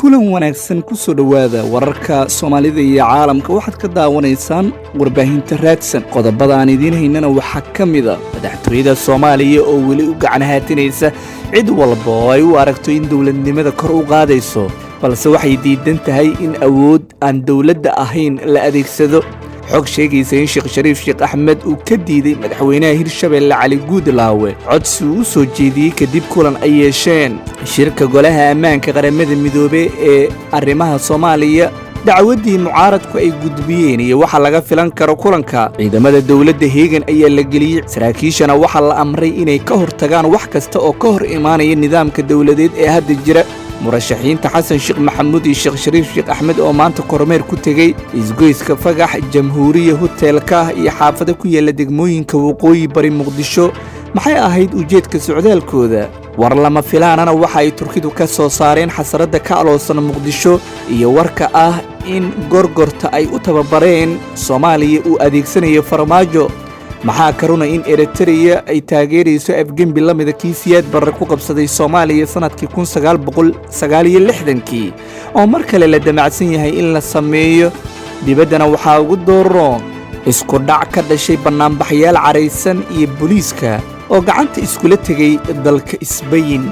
kulan wanaagsan ku soo dhawaada wararka Soomaalida iyo caalamka waxaad ka daawanaysaan warbaahinta raadsan qodobada aan idiin haynana waxa kamida madaxtooyada Soomaaliya oo weli u gacan haatinaysa cid walba oo ay u aragto in dawladnimada kor u qaadayso balse waxay diidan tahay in awood aan dawladda ahayn la adeegsado xog sheegaysa in Sheekh Shariif Sheekh Axmed uu ka diiday madaxweynaha Hirshabelle Cali Guudlaawe codsi uu soo jeediyay kadib kulan ay yeesheen shirka golaha ammaanka qaramada midoobay ee arrimaha Soomaaliya dacwadii mucaaradku ay gudbiyeen iyo waxa laga filan karo kulanka ciidamada dawladda Heegan ayaa la geliyay saraakiishana waxa la amray inay ka hortagaan wax kasta oo ka hor imaanaya nidaamka dawladeed ee hadda jira murashaxiinta Xasan Sheekh Maxamuud iyo Sheekh Shariif Sheekh Axmed oo maanta kormeer ku tagay isgoyska Fagax Jamhuuriya hotelka iyo xaafada ku yaala degmooyinka waqooyi bari Muqdisho maxay ahayd ujeedka socdaalkooda war lama filaanana waxa ay Turkidu ka soo saareen xasarada ka aloosan Muqdisho iyo warka ah in gorgorta ay u tababareen Soomaaliya uu adeegsanayo farmaajo maxaa karuna in Eritrea ay taageerayso afgembi lamida kiisiyad barre ku qabsaday Soomaaliya sanadkii 1969 oo mar kale la damacsan yahay in la sameeyo dibaddana waxa ugu dooro isku dhac ka dhashay banaanbaxyaal careysan iyo booliiska oo gacanta iskula tagay dalka Isbayn